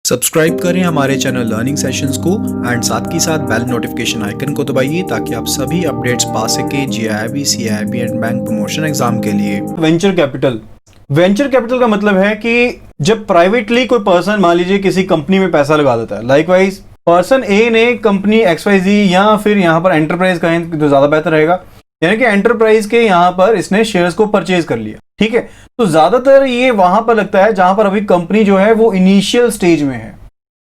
Subscribe करें हमारे channel learning sessions को एंड साथ ही साथ बेल नोटिफिकेशन आइकन को दबाइए ताकि आप सभी अपडेट्स पा सके GIB, CIB and bank promotion exam के लिए। वेंचर कैपिटल का मतलब है कि जब प्राइवेटली कोई पर्सन मान लीजिए किसी कंपनी में पैसा लगा देता है, लाइकवाइज पर्सन ए ने कंपनी XYZ या फिर यहाँ पर एंटरप्राइज कहें तो ज्यादा बेहतर रहेगा, यानी कि एंटरप्राइज के यहाँ पर इसने शेयर्स को परचेज कर लिया। ठीक है, तो ज्यादातर ये वहां पर लगता है जहां पर अभी कंपनी जो है वो इनिशियल स्टेज में है,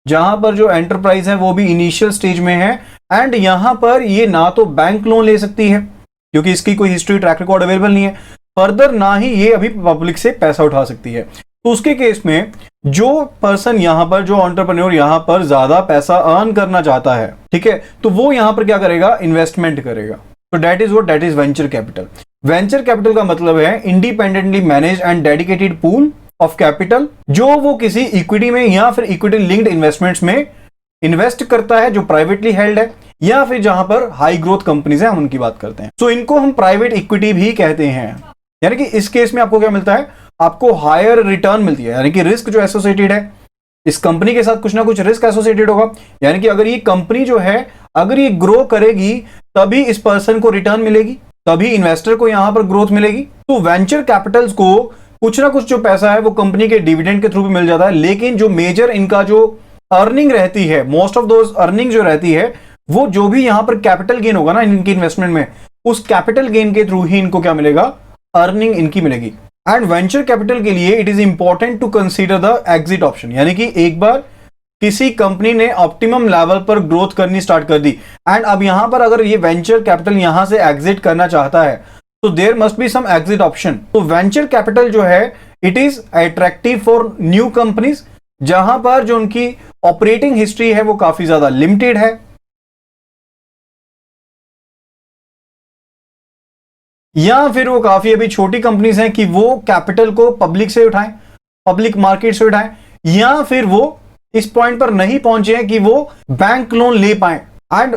जहां पर जो एंटरप्राइज है वो भी इनिशियल स्टेज में है। एंड यहां पर ये ना तो बैंक लोन ले सकती है क्योंकि इसकी कोई हिस्ट्री ट्रैक रिकॉर्ड अवेलेबल नहीं है, फर्दर ना ही ये अभी पब्लिक से पैसा उठा सकती है। तो उसके केस में जो पर्सन यहां पर, जो एंटरप्रेन्योर यहां पर ज्यादा पैसा अर्न करना चाहता है, ठीक है, तो वो यहां पर क्या करेगा, इन्वेस्टमेंट करेगा। तो that is venture capital. Venture capital का मतलब है independently manage and dedicated pool of capital, जो वो किसी इक्विटी में या फिर इक्विटी लिंक्ड इन्वेस्टमेंट्स में इन्वेस्ट करता है जो प्राइवेटली हेल्ड है, या फिर जहां पर हाई ग्रोथ कंपनीज हैं हम उनकी बात करते हैं। तो इनको हम प्राइवेट इक्विटी भी कहते हैं। यानी कि इस केस में आपको क्या मिलता है, आपको हायर रिटर्न मिलती है, यानी कि रिस्क जो एसोसिएटेड है इस कंपनी के साथ कुछ ना कुछ रिस्क एसोसिएटेड होगा। यानी कि अगर ये कंपनी जो है अगर ये ग्रो करेगी तभी इस पर्सन को रिटर्न मिलेगी, तभी इन्वेस्टर को यहां पर ग्रोथ मिलेगी। तो वेंचर कैपिटल्स को कुछ ना कुछ जो पैसा है वो कंपनी के डिविडेंड के थ्रू भी मिल जाता है, लेकिन जो मेजर इनका जो अर्निंग रहती है, मोस्ट ऑफ दोज अर्निंग जो रहती है वो जो भी यहां पर कैपिटल गेन होगा ना इनकी इन्वेस्टमेंट में, उस कैपिटल गेन के थ्रू ही इनको क्या मिलेगा, अर्निंग इनकी मिलेगी। एंड वेंचर कैपिटल के लिए it is important to consider the exit option, यानी कि एक बार किसी कंपनी ने ऑप्टिमम लेवल पर ग्रोथ करनी स्टार्ट कर दी एंड अब यहां पर अगर ये वेंचर कैपिटल यहां से एग्जिट करना चाहता है तो there must be some exit option. तो वेंचर कैपिटल जो है it is attractive for new companies जहां पर जो उनकी ऑपरेटिंग हिस्ट्री है वो काफी ज्यादा लिमिटेड है, या फिर वो काफी अभी छोटी कंपनीज हैं कि वो कैपिटल को पब्लिक से उठाएं, पब्लिक मार्केट से उठाएं, या फिर वो इस पॉइंट पर नहीं पहुंचे हैं कि वो बैंक लोन ले पाए। एंड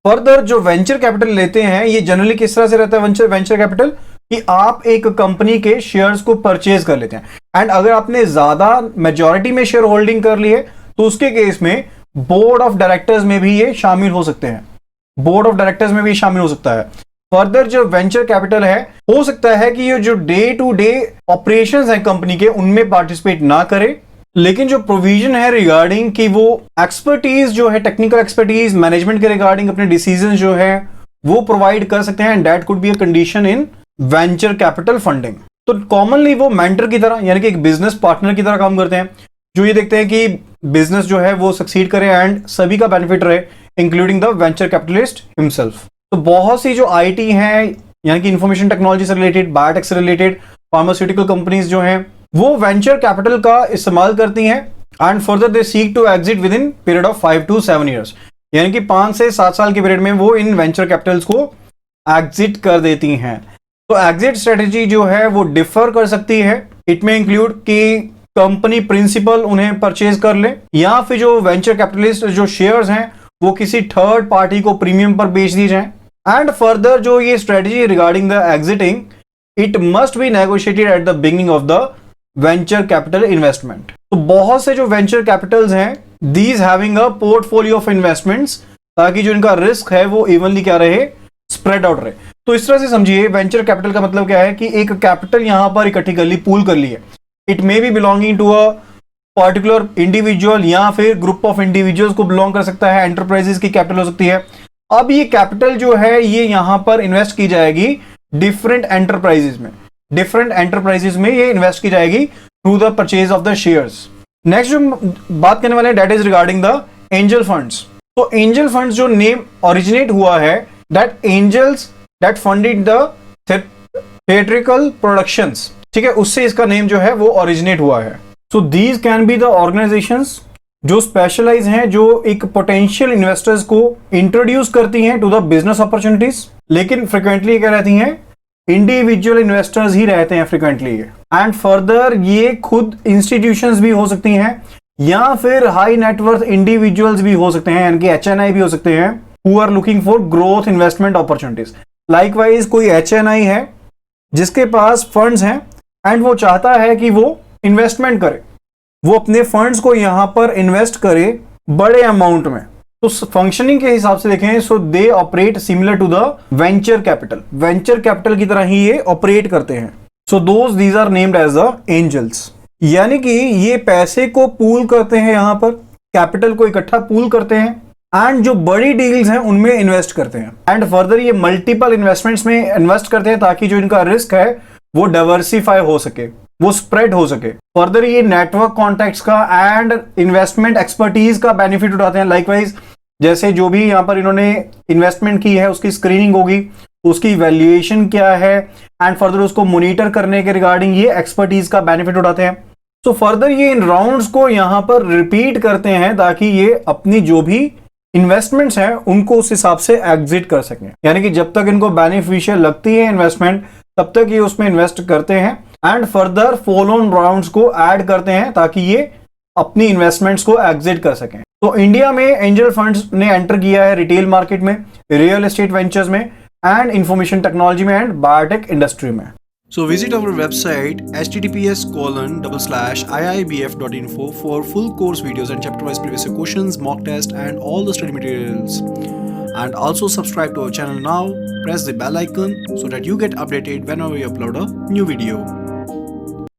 फर्दर जो वेंचर कैपिटल लेते हैं ये जनरली किस तरह से रहता है वेंचर कैपिटल, कि आप एक कंपनी के शेयर्स को परचेज कर लेते हैं एंड अगर आपने ज्यादा मेजॉरिटी में शेयर होल्डिंग कर ली है तो उसके केस में बोर्ड ऑफ डायरेक्टर्स में भी ये शामिल हो सकते हैं, बोर्ड ऑफ डायरेक्टर्स में भी शामिल हो सकता है। फर्दर जो वेंचर कैपिटल है हो सकता है कि ये जो डे टू डे ऑपरेशंस हैं कंपनी के उनमें पार्टिसिपेट ना करे, लेकिन जो प्रोविजन है रिगार्डिंग कि वो एक्सपर्टीज जो है, टेक्निकल एक्सपर्टीज मैनेजमेंट के रिगार्डिंग अपने डिसीजन जो है वो प्रोवाइड कर सकते हैं and that could be a condition in venture capital funding. तो कॉमनली वो मेंटर की तरह यानी कि एक बिजनेस पार्टनर की तरह काम करते हैं, जो ये देखते हैं कि बिजनेस जो है वो सक्सीड करे एंड सभी का बेनिफिट रहे, including the venture capitalist himself. तो बहुत सी जो आईटी है यानी कि इंफॉर्मेशन टेक्नोलॉजी से रिलेटेड, बायोटेक से रिलेटेड, फार्मास्यूटिकल कंपनीज जो हैं वो वेंचर कैपिटल का इस्तेमाल करती हैं and further they seek to exit within period of 5 to 7 years, यानी कि 5 से 7 साल के पीरियड में वो इन वेंचर कैपिटल्स को एग्जिट कर देती हैं। तो एग्जिट स्ट्रेटेजी जो है वो डिफर कर सकती है, इट में इंक्लूड कि कंपनी प्रिंसिपल उन्हें परचेज कर ले, या फिर जो वेंचर कैपिटलिस्ट जो शेयर्स हैं वो किसी थर्ड पार्टी को प्रीमियम पर बेच दिए जाएं। एंड फर्दर जो ये strategy regarding the exiting it must be negotiated at the beginning of the venture capital investment. तो बहुत से जो वेंचर कैपिटल्स हैं these having a portfolio of investments, ताकि जो इनका रिस्क है वो इवनली क्या रहे, स्प्रेड आउट रहे। तो इस तरह से समझिए वेंचर कैपिटल का मतलब क्या है कि एक कैपिटल यहां पर इकट्ठी कर ली, पूल कर ली है, it may be belonging to a particular individual या फिर ग्रुप ऑफ इंडिविजुअल्स को बिलोंग कर सकता है, एंटरप्राइजेस की कैपिटल हो सकती है। अब ये कैपिटल जो है ये यहां पर इन्वेस्ट की जाएगी डिफरेंट एंटरप्राइजेस में, डिफरेंट एंटरप्राइजेस में ये इन्वेस्ट की जाएगी through the purchase of the shares. Next जो बात करने वाले हैं that is regarding the angel funds. तो एंजल फंड्स जो नेम ओरिजिनेट हुआ है, that angels that funded the theatrical productions, ठीक है, उससे इसका नेम जो है वो ओरिजिनेट हुआ है। So these can be the organisations जो स्पेशलाइज हैं, जो एक पोटेंशियल इन्वेस्टर्स को इंट्रोड्यूस करती हैं टू द बिजनेस अपॉर्चुनिटीज, लेकिन फ्रिक्वेंटली क्या रहती हैं, इंडिविजुअल इन्वेस्टर्स ही रहते हैं फ्रिक्वेंटली। एंड फर्दर ये खुद इंस्टीट्यूशंस भी हो सकती हैं या फिर हाई नेटवर्थ इंडिविजुअल्स भी हो सकते हैं, यानी कि HNI भी हो सकते हैं, who are looking for growth investment opportunities. Likewise कोई HNI है जिसके पास फंड्स हैं एंड वो चाहता है कि वो इन्वेस्टमेंट करे, वो अपने फंड्स को यहां पर इन्वेस्ट करे बड़े अमाउंट में। तो फंक्शनिंग के हिसाब से देखें, so they operate similar to the venture capital. Venture capital की तरह ही ये ऑपरेट करते हैं। So these are named as the angels, यानी कि ये पैसे को पूल करते हैं, यहां पर कैपिटल को इकट्ठा पूल करते हैं एंड जो बड़ी डील्स हैं उनमें इन्वेस्ट करते हैं। एंड फर्दर ये मल्टीपल इन्वेस्टमेंट्स में इन्वेस्ट करते हैं ताकि जो इनका रिस्क है वो डाइवर्सिफाई हो सके, वो स्प्रेड हो सके। फर्दर ये नेटवर्क कॉन्टैक्ट्स का एंड इन्वेस्टमेंट एक्सपर्टीज का बेनिफिट उठाते हैं। लाइकवाइज जैसे जो भी यहाँ पर इन्होंने इन्वेस्टमेंट की है उसकी स्क्रीनिंग होगी, उसकी वैल्यूएशन क्या है एंड फर्दर उसको मॉनिटर करने के रिगार्डिंग ये एक्सपर्टीज का बेनिफिट उठाते हैं। तो फर्दर ये इन राउंड्स को यहाँ पर रिपीट करते हैं ताकि ये अपनी जो भी इन्वेस्टमेंट्स हैं उनको उस हिसाब से एग्जिट कर सकें। यानी कि जब तक इनको बेनिफिशियल लगती है इन्वेस्टमेंट तब तक ये उसमें इन्वेस्ट करते हैं and further follow on rounds को ऐड करते हैं ताकि ये अपनी इन्वेस्टमेंट्स को एग्जिट कर सकें। तो इंडिया में एंजल फंड्स ने एंटर किया है रिटेल मार्केट में, रियल एस्टेट वेंचर्स में एंड इंफॉर्मेशन टेक्नोलॉजी में एंड बायोटेक इंडस्ट्री में। So visit our website https://iibf.info for full course videos and chapter-wise previous questions, mock test and all the study materials. And also subscribe to our channel now, press the bell icon so that you get updated whenever we upload a new video.